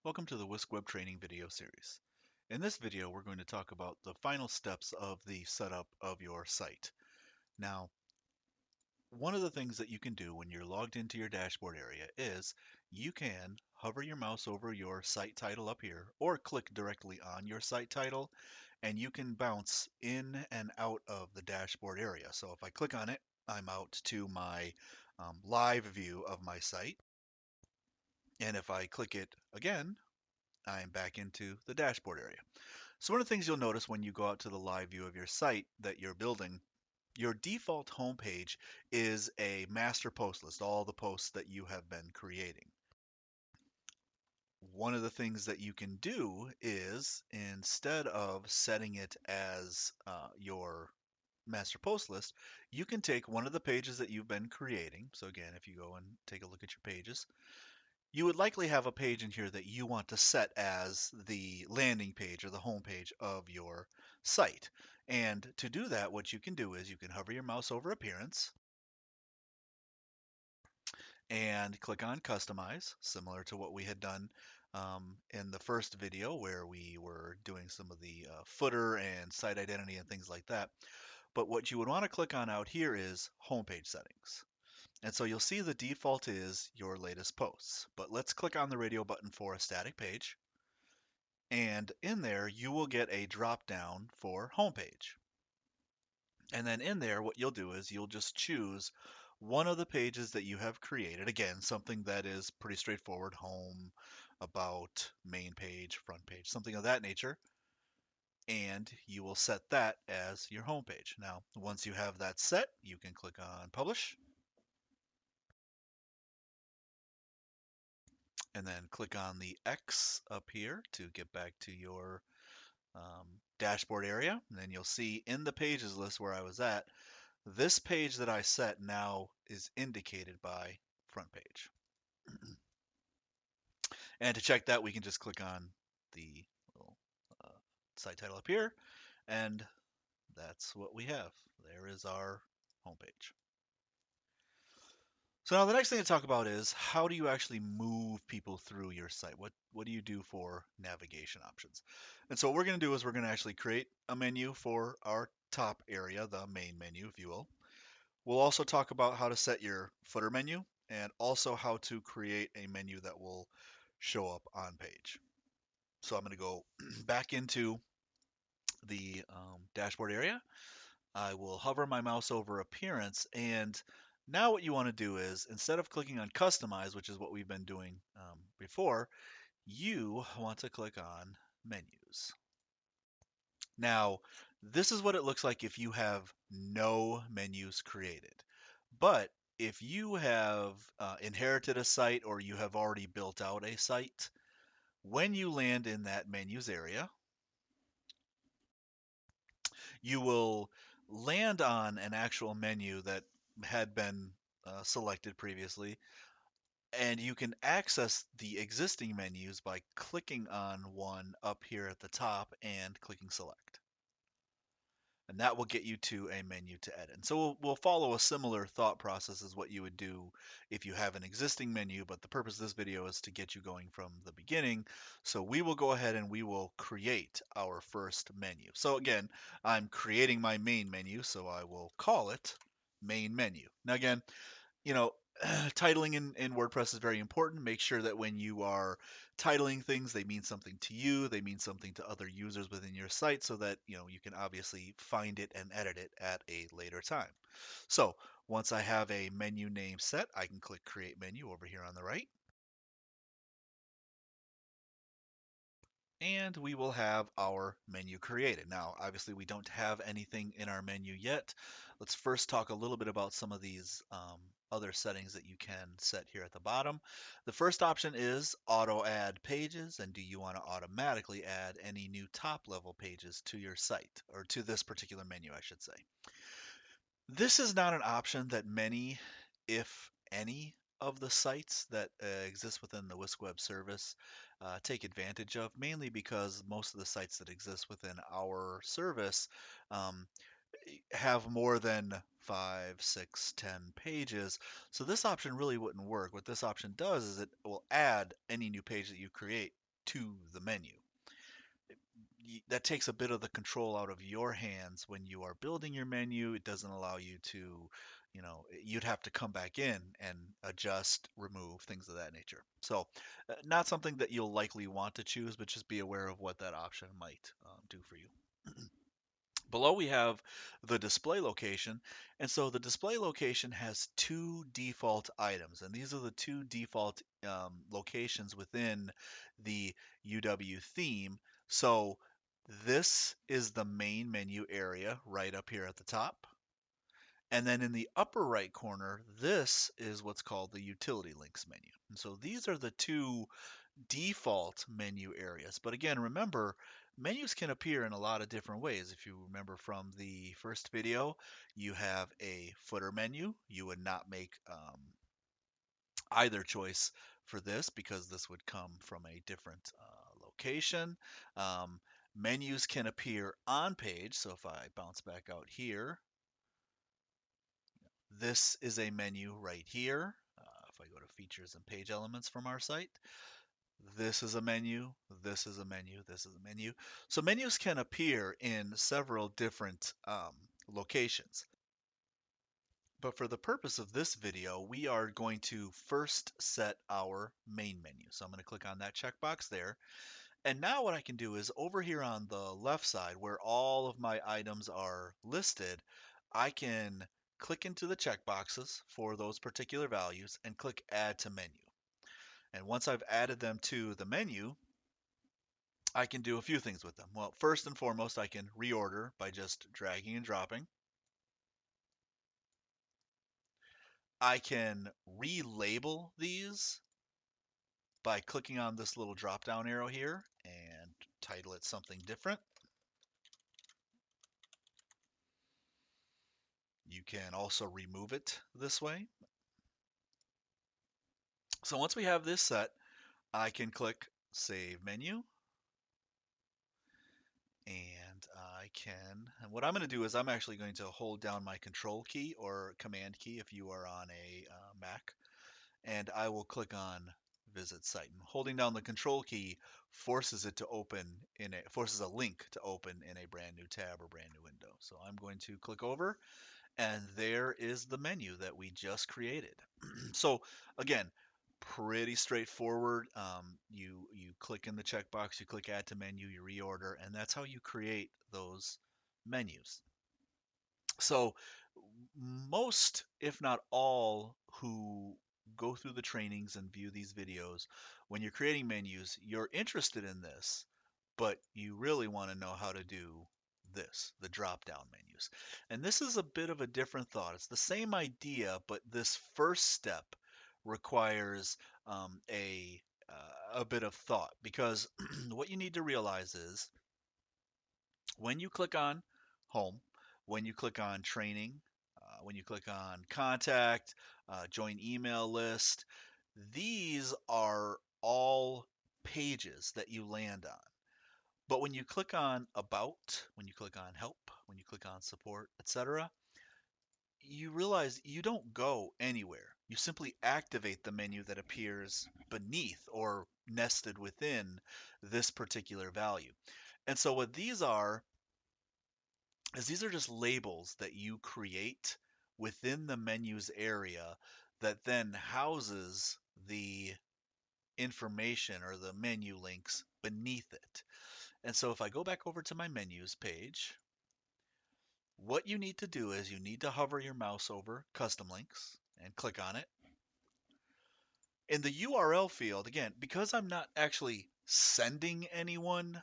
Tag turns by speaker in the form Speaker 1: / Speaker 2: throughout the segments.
Speaker 1: Welcome to the Whisk Web Training video series. In this video, we're going to talk about the final steps of the setup of your site. Now, one of the things that you can do when you're logged into your dashboard area is you can hover your mouse over your site title up here or click directly on your site title and you can bounce in and out of the dashboard area. So if I click on it, I'm out to my live view of my site. And if I click it again, I'm back into the dashboard area. So one of the things you'll notice when you go out to the live view of your site that you're building, your default homepage is a master post list, all the posts that you have been creating. One of the things that you can do is instead of setting it as your master post list, you can take one of the pages that you've been creating. So again, if you go and take a look at your pages, you would likely have a page in here that you want to set as the landing page or the home page of your site. And to do that, what you can do is you can hover your mouse over appearance and click on customize, similar to what we had done in the first video where we were doing some of the footer and site identity and things like that. But what you would want to click on out here is homepage settings. And so you'll see the default is your latest posts. But let's click on the radio button for a static page. And in there, you will get a drop down for homepage. And then in there, what you'll do is you'll just choose one of the pages that you have created. Again, something that is pretty straightforward, home, about, main page, front page, something of that nature. And you will set that as your home page. Now, once you have that set, you can click on publish and then click on the X up here to get back to your dashboard area. And then you'll see in the pages list where I was at, this page that I set now is indicated by front page. And to check that, we can just click on the little uh, site title up here, and that's what we have. There is our homepage. So now the next thing to talk about is how do you actually move people through your site? What do you do for navigation options? And so what we're going to do is we're going to actually create a menu for our top area, the main menu, if you will. We'll also talk about how to set your footer menu and also how to create a menu that will show up on page. So I'm going to go back into the dashboard area. I will hover my mouse over appearance, and now what you want to do is instead of clicking on customize, which is what we've been doing before, you want to click on menus. Now, this is what it looks like if you have no menus created. But if you have inherited a site or you have already built out a site, when you land in that menus area, you will land on an actual menu that had been selected previously, and you can access the existing menus by clicking on one up here at the top and clicking select. And that will get you to a menu to edit. And so we'll follow a similar thought process as what you would do if you have an existing menu, but the purpose of this video is to get you going from the beginning. So we will go ahead and we will create our first menu. So again, I'm creating my main menu, so I will call it main menu. Now again, you know, titling in WordPress is very important. Make sure that when you are titling things, they mean something to you, they mean something to other users within your site so that, you can obviously find it and edit it at a later time. So once I have a menu name set, I can click Create Menu over here on the right. And we will have our menu created. Now, obviously, we don't have anything in our menu yet. Let's first talk a little bit about some of these other settings that you can set here at the bottom. The first option is auto add pages, and do you want to automatically add any new top level pages to your site, or to this particular menu, I should say. This is not an option that many, if any, of the sites that exist within the Whisk Web service take advantage of, mainly because most of the sites that exist within our service um, have more than 5, 6, 10 pages. So this option really wouldn't work. What this option does is it will add any new page that you create to the menu. That takes a bit of the control out of your hands when you are building your menu. It doesn't allow you to, you'd have to come back in and adjust, remove, things of that nature. So, not something that you'll likely want to choose, but just be aware of what that option might do for you. Below we have the display location, and so the display location has two default items, and these are the two default locations within the UW theme. So this is the main menu area right up here at the top. And then in the upper right corner, this is what's called the utility links menu. And so these are the two default menu areas. But again, remember, menus can appear in a lot of different ways. If you remember from the first video, you have a footer menu. You would not make either choice for this because this would come from a different location. Um, Menus can appear on page. So if I bounce back out here, this is a menu right here. If I go to features and page elements from our site, this is a menu, this is a menu, this is a menu. So menus can appear in several different locations. But for the purpose of this video, we are going to first set our main menu. So I'm going to click on that checkbox there. And now what I can do is over here on the left side where all of my items are listed, I can click into the checkboxes for those particular values and click add to menu. And once I've added them to the menu, I can do a few things with them. Well, first and foremost, I can reorder by just dragging and dropping. I can relabel these by clicking on this little drop down arrow here and title it something different. You can also remove it this way. So once we have this set, I can click Save Menu. And what I'm going to do is I'm actually going to hold down my Control key or Command key if you are on a Mac, and I will click on Visit Site. And holding down the Control key forces forces a link to open in a brand new tab or brand new window. So I'm going to click over, and there is the menu that we just created. So again, pretty straightforward. You click in the checkbox, you click add to menu, you reorder, and that's how you create those menus. So most, if not all, who go through the trainings and view these videos, when you're creating menus, you're interested in this, but you really want to know how to do this, the drop down menus. And this is a bit of a different thought. It's the same idea, but this first step requires a bit of thought because what you need to realize is when you click on home, when you click on training, when you click on contact, join email list, these are all pages that you land on. But when you click on about, when you click on help, when you click on support, etc., you realize you don't go anywhere. You simply activate the menu that appears beneath or nested within this particular value. And so what these are is these are just labels that you create within the menus area that then houses the information or the menu links beneath it. And so if I go back over to my menus page, what you need to do is you need to hover your mouse over custom links and click on it. In the URL field, again, because I'm not actually sending anyone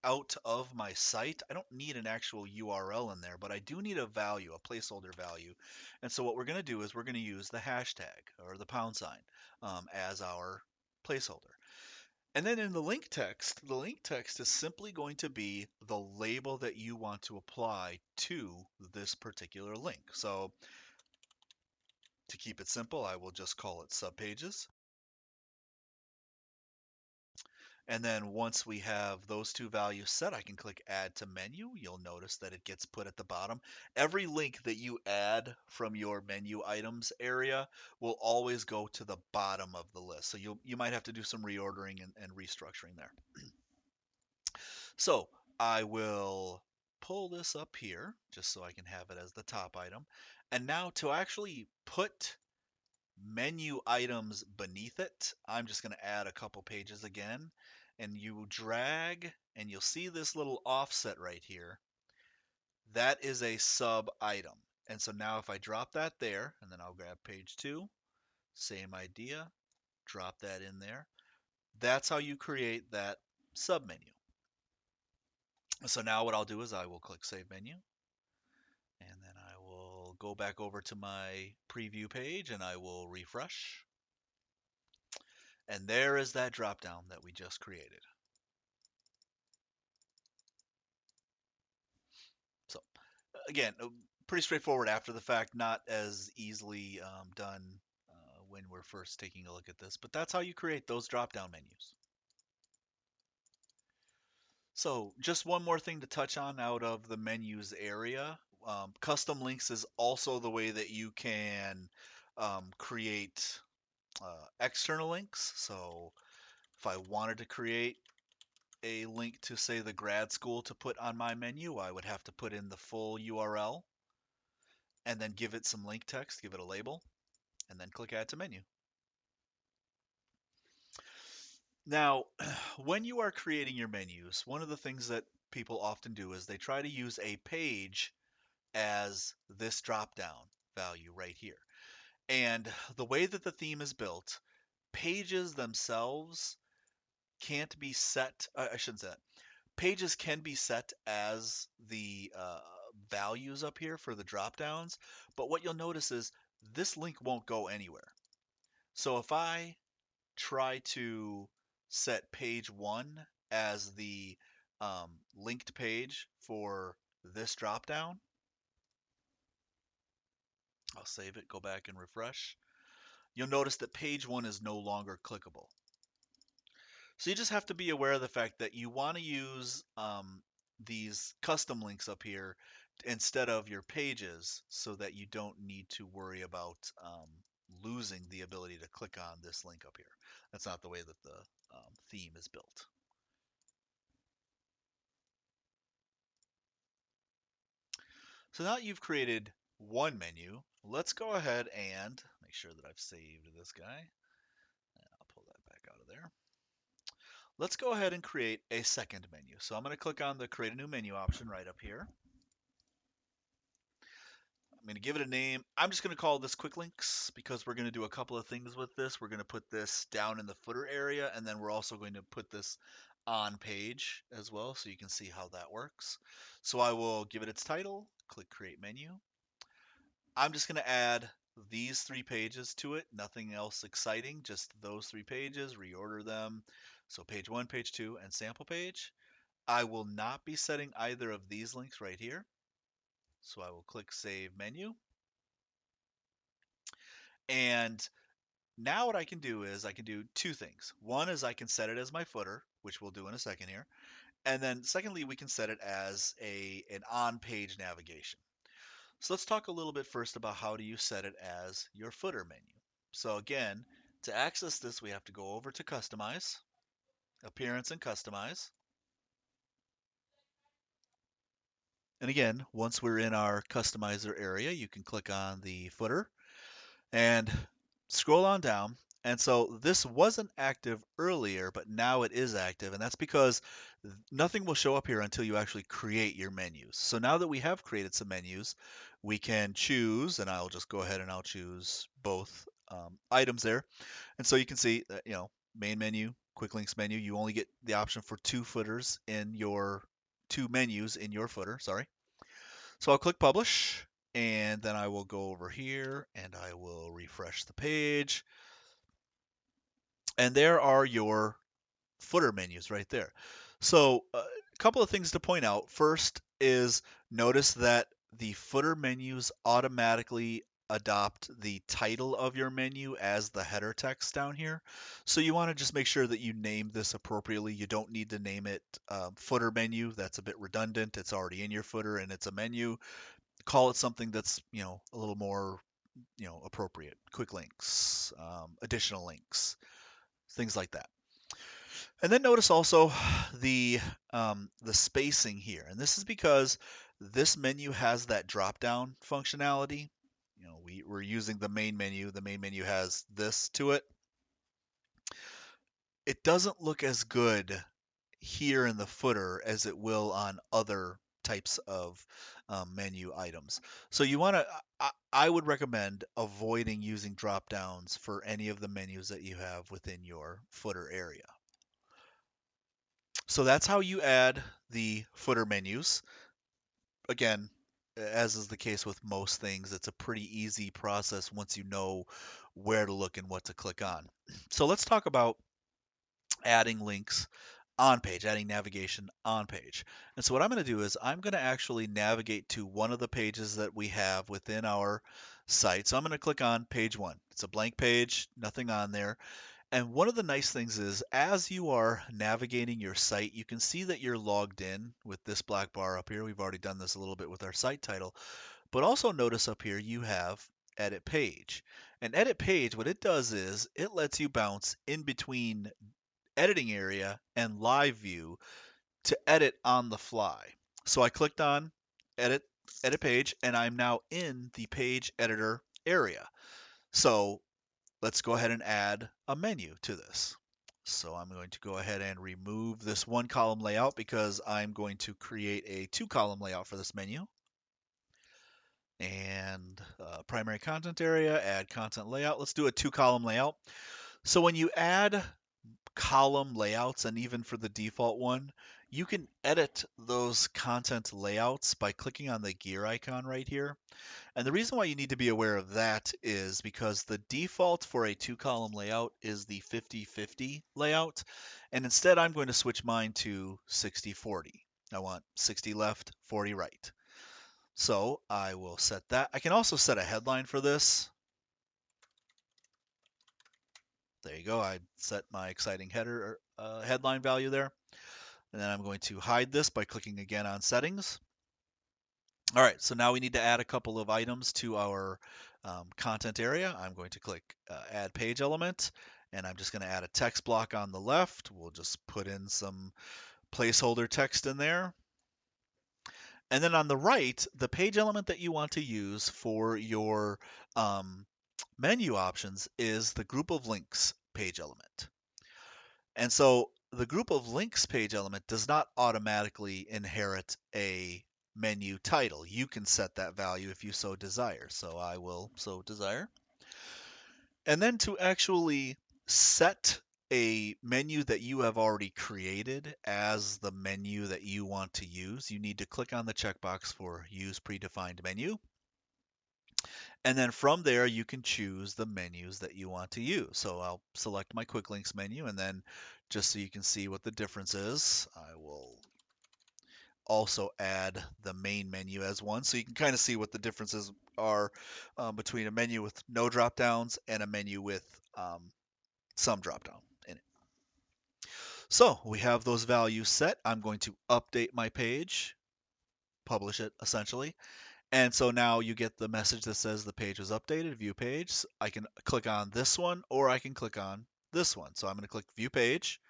Speaker 1: out of my site, I don't need an actual URL in there, but I do need a value, a placeholder value. And so what we're going to do is we're going to use the hashtag or the pound sign as our placeholder. And then in the link text is simply going to be the label that you want to apply to this particular link. So to keep it simple, I will just call it subpages. And then once we have those two values set, I can click add to menu. You'll notice that it gets put at the bottom. Every link that you add from your menu items area will always go to the bottom of the list. So you might have to do some reordering and restructuring there. So I will pull this up here just so I can have it as the top item. And now to actually put menu items beneath it, I'm just going to add a couple pages again. And you drag, and you'll see this little offset right here. That is a sub item. And so now if I drop that there, and then I'll grab page 2, same idea, drop that in there. That's how you create that sub menu. So now what I'll do is I will click Save Menu, and then I will go back over to my preview page and I will refresh. And there is that drop down that we just created. So again, pretty straightforward after the fact, not as easily done when we're first taking a look at this, but that's how you create those drop down menus. So just one more thing to touch on out of the menus area. Custom links is also the way that you can create external links. So if I wanted to create a link to, say, the grad school to put on my menu, I would have to put in the full URL and then give it some link text, give it a label, and then click Add to Menu. Now, when you are creating your menus, one of the things that people often do is they try to use a page as this drop down value right here. And the way that the theme is built, pages themselves can't be set. I shouldn't say that. Pages can be set as the values up here for the drop downs, but what you'll notice is this link won't go anywhere. So if I try to set page 1 as the linked page for this drop down, I'll save it, go back and refresh. You'll notice that page 1 is no longer clickable. So you just have to be aware of the fact that you want to use these custom links up here instead of your pages so that you don't need to worry about losing the ability to click on this link up here. That's not the way that the theme is built. So now that you've created one menu, let's go ahead and make sure that I've saved this guy. I'll pull that back out of there. Let's go ahead and create a second menu. So I'm going to click on the create a new menu option right up here. I'm going to give it a name. I'm just going to call this quick links because we're going to do a couple of things with this. We're going to put this down in the footer area, and then we're also going to put this on page as well so you can see how that works. So I will give it its title, click create menu. I'm just going to add these 3 pages to it, nothing else exciting, just those 3 pages, reorder them. So page 1, page 2, and sample page. I will not be setting either of these links right here. So I will click Save Menu. And now what I can do is I can do 2 things. One is I can set it as my footer, which we'll do in a second here. And then secondly, we can set it as an on-page navigation. So let's talk a little bit first about how do you set it as your footer menu. So again, to access this, we have to go over to Customize, Appearance and Customize. And again, once we're in our customizer area, you can click on the footer and scroll on down. And so this wasn't active earlier, but now it is active. And that's because nothing will show up here until you actually create your menus. So now that we have created some menus, we can choose, and I'll just go ahead and I'll choose both items there. And so you can see that, main menu, quick links menu, you only get the option for 2 footers in your 2 menus in your footer, sorry. So I'll click publish, and then I will go over here and I will refresh the page. And there are your footer menus right there. So a couple of things to point out. First is notice that the footer menus automatically adopt the title of your menu as the header text down here. So you want to just make sure that you name this appropriately. You don't need to name it footer menu. That's a bit redundant. It's already in your footer and it's a menu. Call it something that's, a little more, appropriate. Quick links, additional links, things like that. And then notice also the spacing here, and this is because this menu has that drop down functionality. We're using the main menu. The main menu has this to it. It doesn't look as good here in the footer as it will on other types of menu items. So you want to, I would recommend avoiding using drop downs for any of the menus that you have within your footer area. So that's how you add the footer menus. Again, as is the case with most things, it's a pretty easy process once you know where to look and what to click on. So let's talk about adding links on page, adding navigation on page. And so what I'm going to do is I'm going to actually navigate to one of the pages that we have within our site. So I'm going to click on page 1. It's a blank page, nothing on there. And one of the nice things is as you are navigating your site, you can see that you're logged in with this black bar up here. We've already done this a little bit with our site title, but also notice up here you have edit page. And edit page, what it does is it lets you bounce in between editing area and live view to edit on the fly. So I clicked on edit page and I'm now in the page editor area. So let's go ahead and add a menu to this. So I'm going to go ahead and remove this one column layout because I'm going to create a 2-column layout for this menu. And primary content area, add content layout. Let's do a 2-column layout. So when you add column layouts, and even for the default one, you can edit those content layouts by clicking on the gear icon right here. And the reason why you need to be aware of that is because the default for a 2-column layout is the 50-50 layout. And instead, I'm going to switch mine to 60-40. I want 60 left, 40 right. So I will set that. I can also set a headline for this. There you go. I set my exciting header headline value there. And then I'm going to hide this by clicking again on settings. All right, so now we need to add a couple of items to our content area. I'm going to click add page element, and I'm just going to add a text block on the left. We'll just put in some placeholder text in there. And then on the right, the page element that you want to use for your menu options is the group of links page element. And so the group of links page element does not automatically inherit a menu title. You can set that value if you so desire. So I will so desire. And then to actually set a menu that you have already created as the menu that you want to use, you need to click on the checkbox for use predefined menu. And then from there, you can choose the menus that you want to use. So I'll select my quick links menu, and then just so you can see what the difference is, I will also add the main menu as one. So you can kind of see what the differences are between a menu with no drop downs and a menu with some drop down in it. So we have those values set. I'm going to update my page, publish it essentially. And so now you get the message that says the page was updated, view page. I can click on this one or I can click on this one. So I'm going to click view page.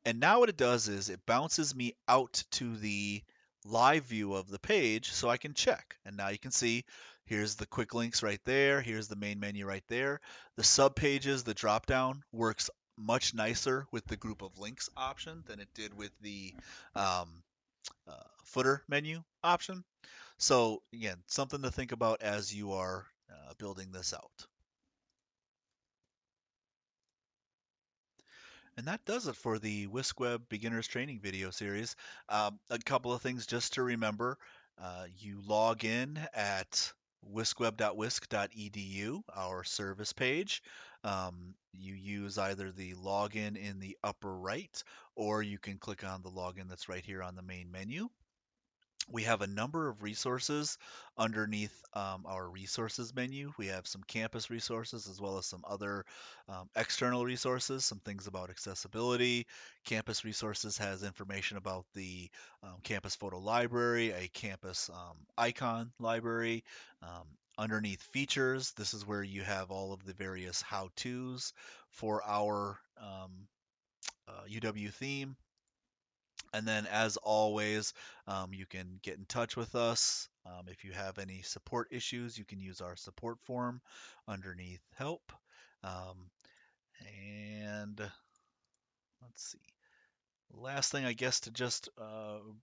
Speaker 1: And now what it does is it bounces me out to the live view of the page so I can check. And now you can see here's the quick links right there. Here's the main menu right there. The sub pages, the drop down works much nicer with the group of links option than it did with the um, footer menu option. So again, something to think about as you are building this out. And that does it for the WhiskWeb Beginners Training video series. A couple of things just to remember. You log in at whiskweb.wisc.edu, our service page. You use either the login in the upper right, or you can click on the login that's right here on the main menu. We have a number of resources underneath our resources menu. We have some campus resources as well as some other external resources, some things about accessibility. Campus resources has information about the campus photo library, a campus icon library. Um, Underneath features, this is where you have all of the various how-tos for our UW theme. And then, as always, you can get in touch with us. If you have any support issues, you can use our support form underneath help. Um, and let's see. Last thing, I guess, to just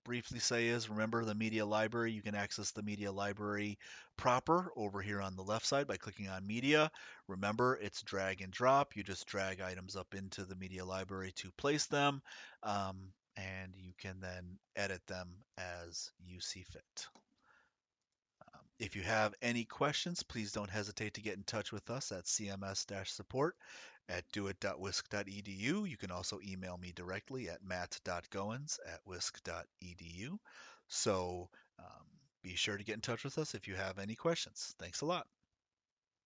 Speaker 1: briefly say is remember the media library. You can access the media library proper over here on the left side by clicking on media. Remember, it's drag and drop. You just drag items up into the media library to place them, and you can then edit them as you see fit. If you have any questions, please don't hesitate to get in touch with us at cms-support at doit.wisc.edu. You can also email me directly at matt.goins@wisc.edu. So be sure to get in touch with us if you have any questions. Thanks a lot.